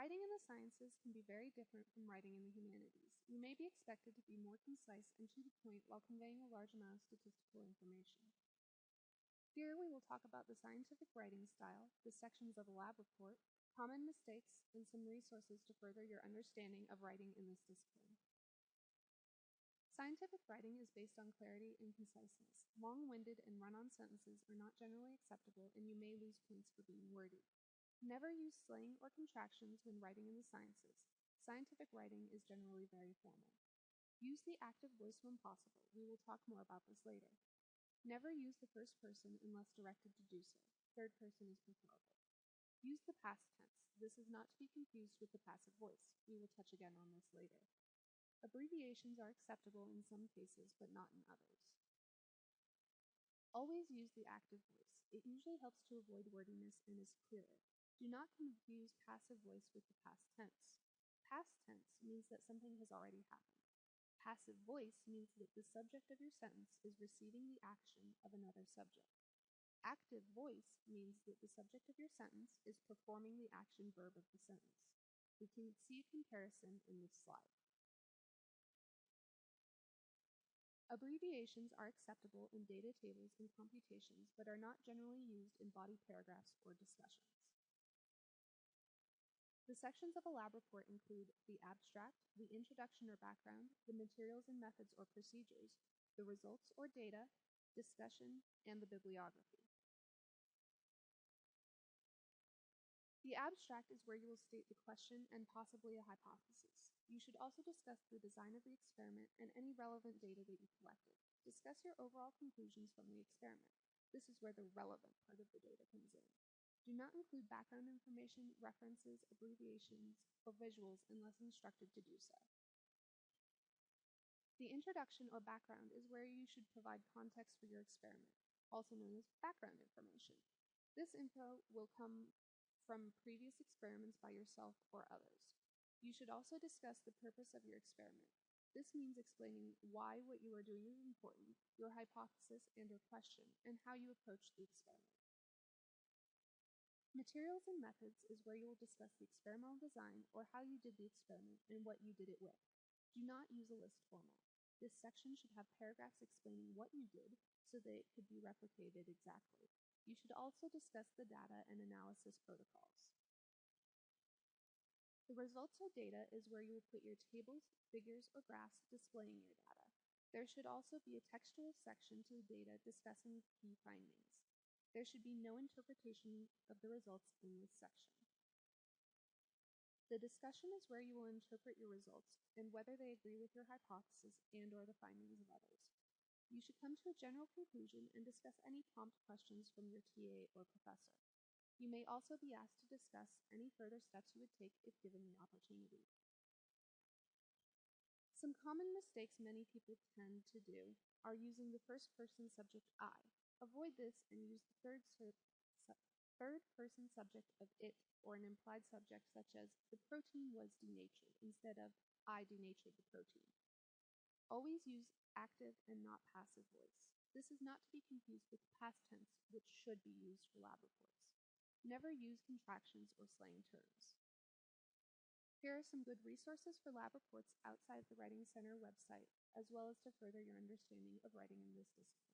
Writing in the sciences can be very different from writing in the humanities. You may be expected to be more concise and to the point while conveying a large amount of statistical information. Here we will talk about the scientific writing style, the sections of a lab report, common mistakes, and some resources to further your understanding of writing in this discipline. Scientific writing is based on clarity and conciseness. Long-winded and run-on sentences are not generally acceptable, and you may lose points for being wordy. Never use slang or contractions when writing in the sciences. Scientific writing is generally very formal. Use the active voice when possible. We will talk more about this later. Never use the first person unless directed to do so. Third person is preferable. Use the past tense. This is not to be confused with the passive voice. We will touch again on this later. Abbreviations are acceptable in some cases, but not in others. Always use the active voice. It usually helps to avoid wordiness and is clearer. Do not confuse passive voice with the past tense. Past tense means that something has already happened. Passive voice means that the subject of your sentence is receiving the action of another subject. Active voice means that the subject of your sentence is performing the action verb of the sentence. We can see a comparison in this slide. Abbreviations are acceptable in data tables and computations, but are not generally used in body paragraphs or discussions. The sections of a lab report include the abstract, the introduction or background, the materials and methods or procedures, the results or data, discussion, and the bibliography. The abstract is where you will state the question and possibly a hypothesis. You should also discuss the design of the experiment and any relevant data that you collected. Discuss your overall conclusions from the experiment. This is where the relevant part of the data comes in. Do not include background information, references, abbreviations, or visuals unless instructed to do so. The introduction or background is where you should provide context for your experiment, also known as background information. This info will come from previous experiments by yourself or others. You should also discuss the purpose of your experiment. This means explaining why what you are doing is important, your hypothesis and your question, and how you approach the experiment. Materials and methods is where you will discuss the experimental design or how you did the experiment and what you did it with. Do not use a list format. This section should have paragraphs explaining what you did so that it could be replicated exactly. You should also discuss the data and analysis protocols. The results or data is where you will put your tables, figures, or graphs displaying your data. There should also be a textual section to the data discussing key findings. There should be no interpretation of the results in this section. The discussion is where you will interpret your results and whether they agree with your hypothesis and/or the findings of others. You should come to a general conclusion and discuss any prompt questions from your TA or professor. You may also be asked to discuss any further steps you would take if given the opportunity. Some common mistakes many people tend to do are using the first-person subject I. Avoid this and use the third-person subject of it or an implied subject such as the protein was denatured instead of I denatured the protein. Always use active and not passive voice. This is not to be confused with past tense, which should be used for lab reports. Never use contractions or slang terms. Here are some good resources for lab reports outside the Writing Center website, as well as to further your understanding of writing in this discipline.